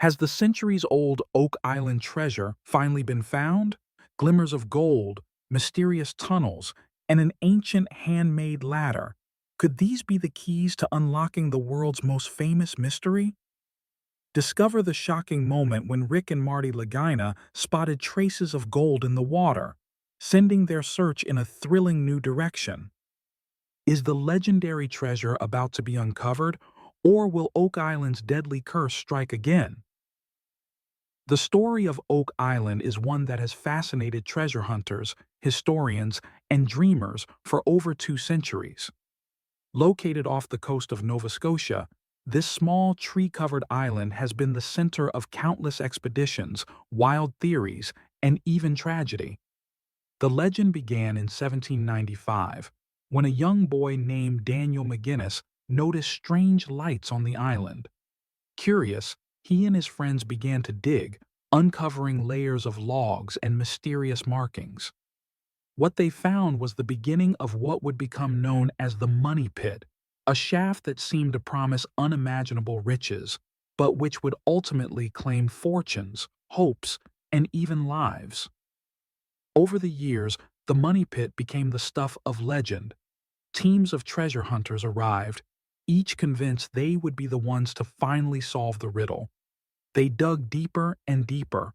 Has the centuries-old Oak Island treasure finally been found? Glimmers of gold, mysterious tunnels, and an ancient handmade ladder. Could these be the keys to unlocking the world's most famous mystery? Discover the shocking moment when Rick and Marty Lagina spotted traces of gold in the water, sending their search in a thrilling new direction. Is the legendary treasure about to be uncovered, or will Oak Island's deadly curse strike again? The story of Oak Island is one that has fascinated treasure hunters, historians, and dreamers for over 2 centuries. Located off the coast of Nova Scotia, this small tree-covered island has been the center of countless expeditions, wild theories, and even tragedy. The legend began in 1795, when a young boy named Daniel McGinnis noticed strange lights on the island. Curious, he and his friends began to dig, uncovering layers of logs and mysterious markings. What they found was the beginning of what would become known as the Money Pit, a shaft that seemed to promise unimaginable riches, but which would ultimately claim fortunes, hopes, and even lives. Over the years, the Money Pit became the stuff of legend. Teams of treasure hunters arrived, each convinced they would be the ones to finally solve the riddle. They dug deeper and deeper,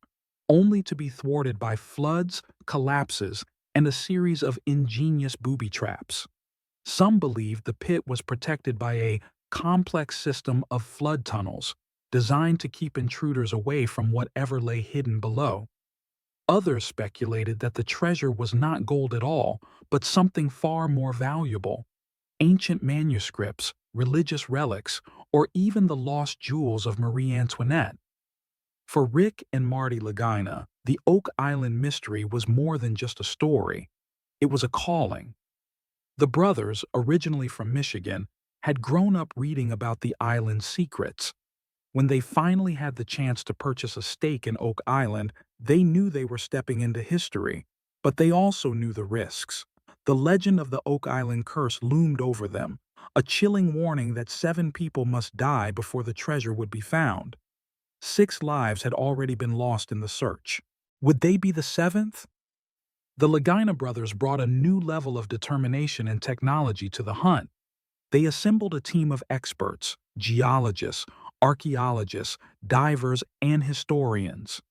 only to be thwarted by floods, collapses, and a series of ingenious booby traps. Some believed the pit was protected by a complex system of flood tunnels, designed to keep intruders away from whatever lay hidden below. Others speculated that the treasure was not gold at all, but something far more valuable: ancient manuscripts, religious relics, or even the lost jewels of Marie Antoinette. For Rick and Marty Lagina, the Oak Island mystery was more than just a story. It was a calling. The brothers, originally from Michigan, had grown up reading about the island's secrets. When they finally had the chance to purchase a stake in Oak Island, they knew they were stepping into history, but they also knew the risks. The legend of the Oak Island curse loomed over them, a chilling warning that 7 people must die before the treasure would be found. 6 lives had already been lost in the search. Would they be the 7th? The Lagina brothers brought a new level of determination and technology to the hunt. They assembled a team of experts, geologists, archaeologists, divers, and historians.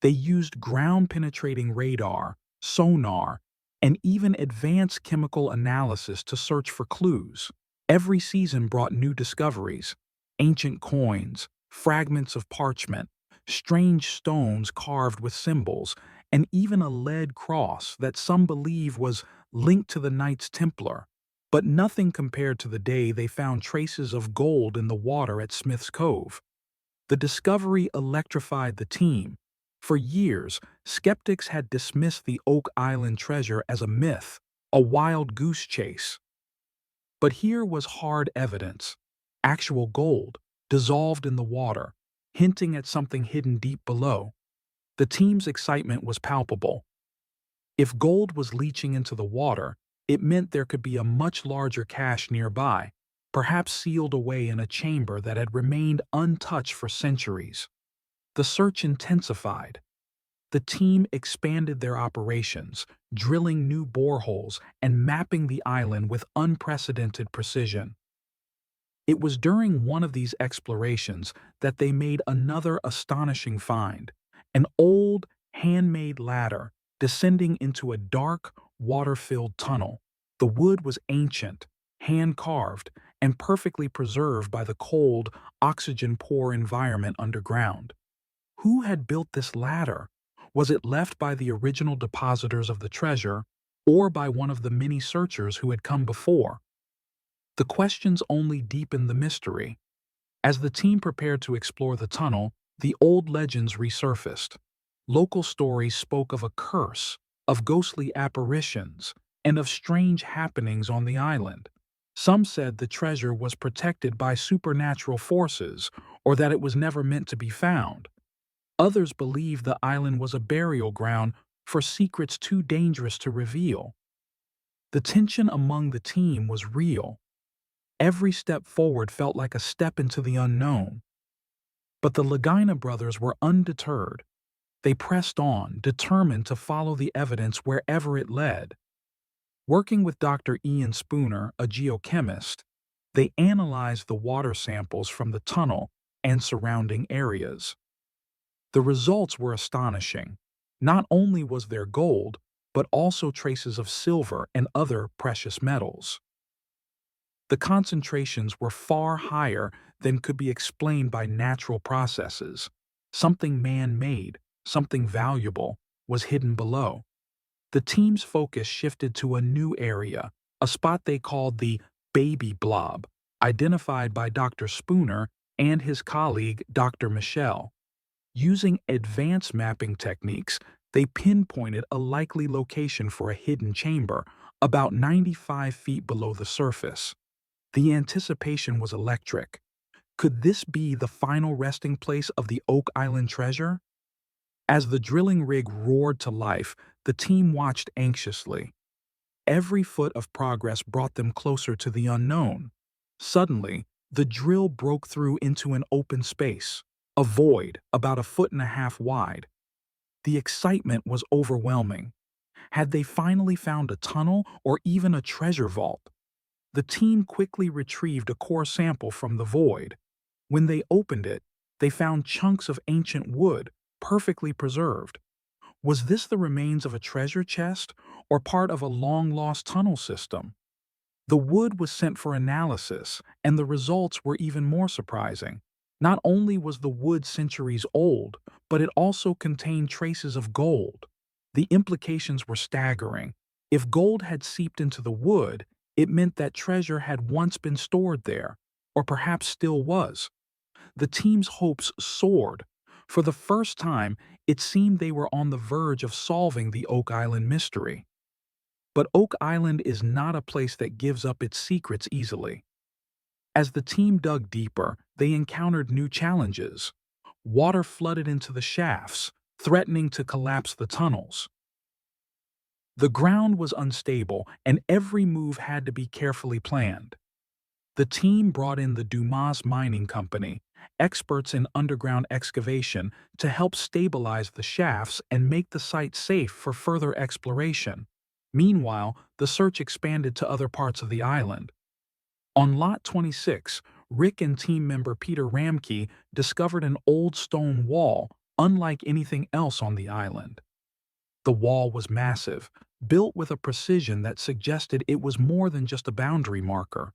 They used ground-penetrating radar, sonar, and even advanced chemical analysis to search for clues. Every season brought new discoveries: ancient coins, fragments of parchment, strange stones carved with symbols, and even a lead cross that some believe was linked to the Knights Templar. But nothing compared to the day they found traces of gold in the water at Smith's Cove. The discovery electrified the team. For years, skeptics had dismissed the Oak Island treasure as a myth, a wild goose chase. But here was hard evidence: actual gold, dissolved in the water, hinting at something hidden deep below. The team's excitement was palpable. If gold was leaching into the water, it meant there could be a much larger cache nearby, perhaps sealed away in a chamber that had remained untouched for centuries. The search intensified. The team expanded their operations, drilling new boreholes and mapping the island with unprecedented precision. It was during one of these explorations that they made another astonishing find: an old, handmade ladder descending into a dark, water-filled tunnel. The wood was ancient, hand-carved, and perfectly preserved by the cold, oxygen-poor environment underground. Who had built this ladder? Was it left by the original depositors of the treasure, or by one of the many searchers who had come before? The questions only deepened the mystery. As the team prepared to explore the tunnel, the old legends resurfaced. Local stories spoke of a curse, of ghostly apparitions, and of strange happenings on the island. Some said the treasure was protected by supernatural forces, or that it was never meant to be found. Others believed the island was a burial ground for secrets too dangerous to reveal. The tension among the team was real. Every step forward felt like a step into the unknown. But the Lagina brothers were undeterred. They pressed on, determined to follow the evidence wherever it led. Working with Dr. Ian Spooner, a geochemist, they analyzed the water samples from the tunnel and surrounding areas. The results were astonishing. Not only was there gold, but also traces of silver and other precious metals. The concentrations were far higher than could be explained by natural processes. Something man-made, something valuable, was hidden below. The team's focus shifted to a new area, a spot they called the baby blob, identified by Dr. Spooner and his colleague Dr. Michel. Using advanced mapping techniques, they pinpointed a likely location for a hidden chamber, about 95 feet below the surface. The anticipation was electric. Could this be the final resting place of the Oak Island treasure? As the drilling rig roared to life, the team watched anxiously. Every foot of progress brought them closer to the unknown. Suddenly, the drill broke through into an open space, a void about a foot and a half wide. The excitement was overwhelming. Had they finally found a tunnel or even a treasure vault? The team quickly retrieved a core sample from the void. When they opened it, they found chunks of ancient wood, perfectly preserved. Was this the remains of a treasure chest or part of a long-lost tunnel system? The wood was sent for analysis, and the results were even more surprising. Not only was the wood centuries old, but it also contained traces of gold. The implications were staggering. If gold had seeped into the wood, it meant that treasure had once been stored there, or perhaps still was. The team's hopes soared. For the first time, it seemed they were on the verge of solving the Oak Island mystery. But Oak Island is not a place that gives up its secrets easily. As the team dug deeper, they encountered new challenges. Water flooded into the shafts, threatening to collapse the tunnels. The ground was unstable, and every move had to be carefully planned. The team brought in the Dumas Mining Company, experts in underground excavation, to help stabilize the shafts and make the site safe for further exploration. Meanwhile, the search expanded to other parts of the island. On Lot 26, Rick and team member Peter Ramke discovered an old stone wall unlike anything else on the island. The wall was massive, built with a precision that suggested it was more than just a boundary marker.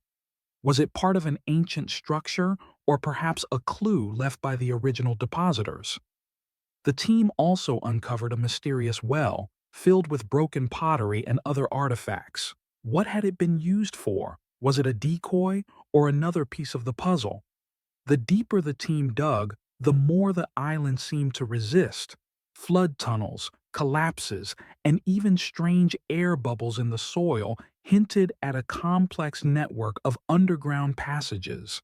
Was it part of an ancient structure or perhaps a clue left by the original depositors? The team also uncovered a mysterious well, filled with broken pottery and other artifacts. What had it been used for? Was it a decoy or another piece of the puzzle? The deeper the team dug, the more the island seemed to resist. Flood tunnels, collapses, and even strange air bubbles in the soil hinted at a complex network of underground passages.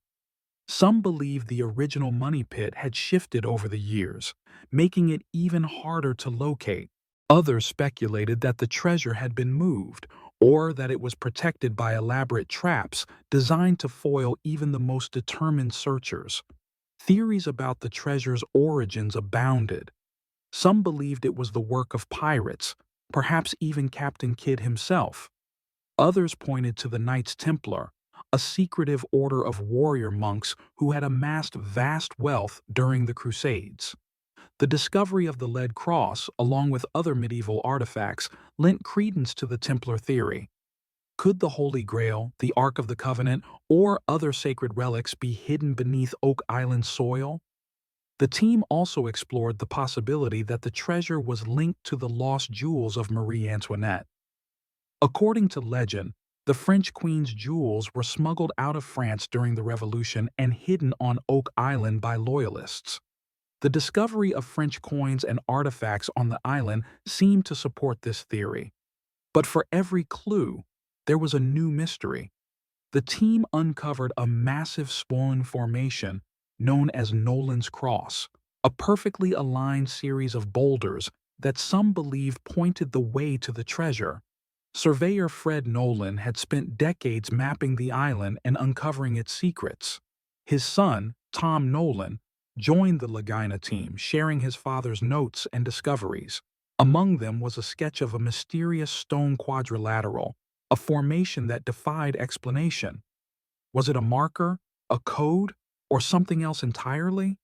Some believed the original money pit had shifted over the years, making it even harder to locate. Others speculated that the treasure had been moved, or that it was protected by elaborate traps designed to foil even the most determined searchers. Theories about the treasure's origins abounded. Some believed it was the work of pirates, perhaps even Captain Kidd himself. Others pointed to the Knights Templar, a secretive order of warrior monks who had amassed vast wealth during the Crusades. The discovery of the lead cross, along with other medieval artifacts, lent credence to the Templar theory. Could the Holy Grail, the Ark of the Covenant, or other sacred relics be hidden beneath Oak Island soil? The team also explored the possibility that the treasure was linked to the lost jewels of Marie Antoinette. According to legend, the French queen's jewels were smuggled out of France during the Revolution and hidden on Oak Island by loyalists. The discovery of French coins and artifacts on the island seemed to support this theory. But for every clue, there was a new mystery. The team uncovered a massive swollen formation known as Nolan's Cross, a perfectly aligned series of boulders that some believed pointed the way to the treasure. Surveyor Fred Nolan had spent decades mapping the island and uncovering its secrets. His son, Tom Nolan, joined the Laguina team, sharing his father's notes and discoveries. Among them was a sketch of a mysterious stone quadrilateral, a formation that defied explanation. Was it a marker, a code, or something else entirely?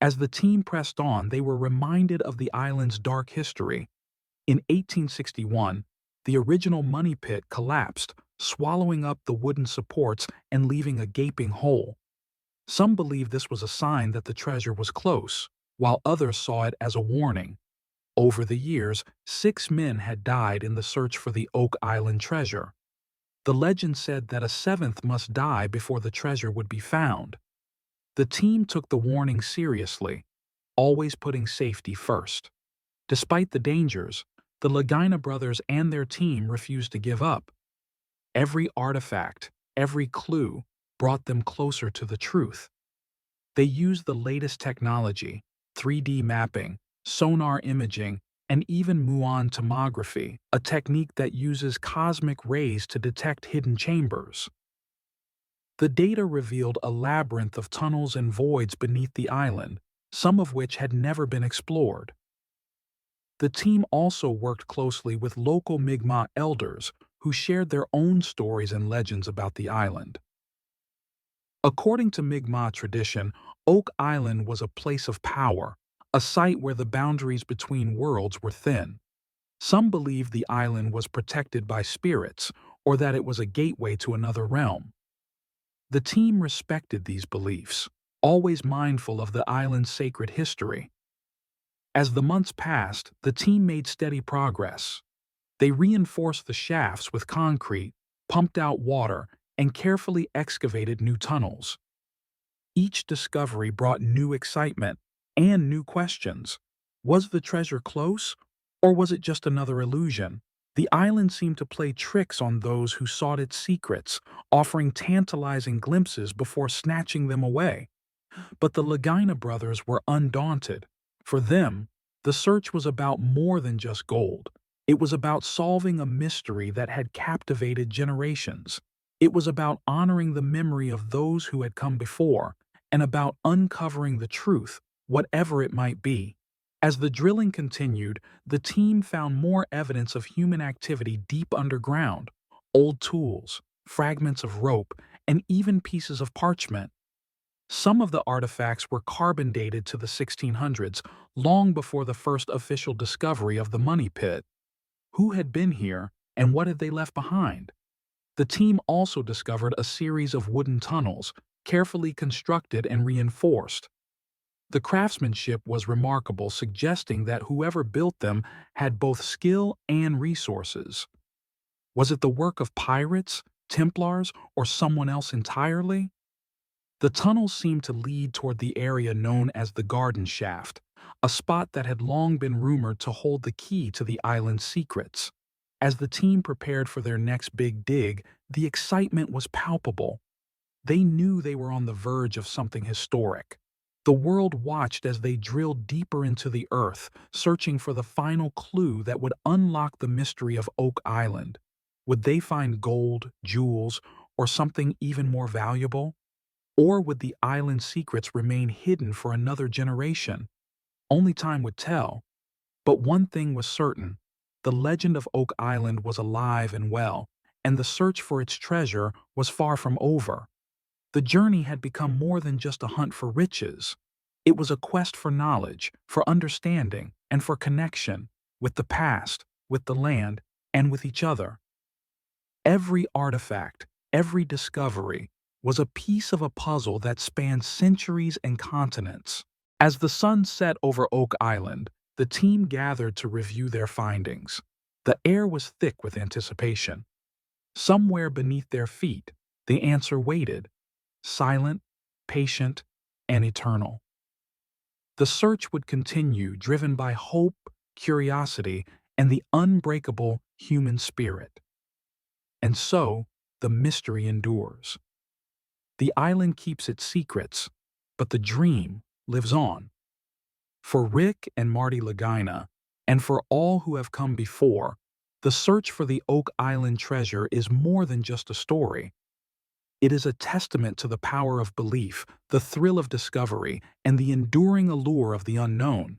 As the team pressed on, they were reminded of the island's dark history. In 1861, the original money pit collapsed, swallowing up the wooden supports and leaving a gaping hole. Some believe this was a sign that the treasure was close, while others saw it as a warning. Over the years, 6 men had died in the search for the Oak Island treasure. The legend said that a seventh must die before the treasure would be found. The team took the warning seriously, always putting safety first. Despite the dangers, the Laguina brothers and their team refused to give up. Every artifact, every clue, brought them closer to the truth. They used the latest technology, 3D mapping, sonar imaging, and even muon tomography, a technique that uses cosmic rays to detect hidden chambers. The data revealed a labyrinth of tunnels and voids beneath the island, some of which had never been explored. The team also worked closely with local Mi'kmaq elders who shared their own stories and legends about the island. According to Mi'kmaq tradition, Oak Island was a place of power, a site where the boundaries between worlds were thin. Some believed the island was protected by spirits or that it was a gateway to another realm. The team respected these beliefs, always mindful of the island's sacred history. As the months passed, the team made steady progress. They reinforced the shafts with concrete, pumped out water, and carefully excavated new tunnels. Each discovery brought new excitement and new questions. Was the treasure close, or was it just another illusion? The island seemed to play tricks on those who sought its secrets, offering tantalizing glimpses before snatching them away. But the Laguina brothers were undaunted. For them, the search was about more than just gold. It was about solving a mystery that had captivated generations. It was about honoring the memory of those who had come before, and about uncovering the truth, whatever it might be. As the drilling continued, the team found more evidence of human activity deep underground: old tools, fragments of rope, and even pieces of parchment. Some of the artifacts were carbon dated to the 1600s, long before the first official discovery of the money pit. Who had been here, and what had they left behind? The team also discovered a series of wooden tunnels, carefully constructed and reinforced. The craftsmanship was remarkable, suggesting that whoever built them had both skill and resources. Was it the work of pirates, Templars, or someone else entirely? The tunnels seemed to lead toward the area known as the Garden Shaft, a spot that had long been rumored to hold the key to the island's secrets. As the team prepared for their next big dig, the excitement was palpable. They knew they were on the verge of something historic. The world watched as they drilled deeper into the earth, searching for the final clue that would unlock the mystery of Oak Island. Would they find gold, jewels, or something even more valuable? Or would the island's secrets remain hidden for another generation? Only time would tell. But one thing was certain: the legend of Oak Island was alive and well, and the search for its treasure was far from over. The journey had become more than just a hunt for riches. It was a quest for knowledge, for understanding, and for connection with the past, with the land, and with each other. Every artifact, every discovery, was a piece of a puzzle that spanned centuries and continents. As the sun set over Oak Island, the team gathered to review their findings. The air was thick with anticipation. Somewhere beneath their feet, the answer waited, silent, patient, and eternal. The search would continue, driven by hope, curiosity, and the unbreakable human spirit. And so, the mystery endures. The island keeps its secrets, but the dream lives on. For Rick and Marty Laguina, and for all who have come before, the search for the Oak Island treasure is more than just a story. It is a testament to the power of belief, the thrill of discovery, and the enduring allure of the unknown.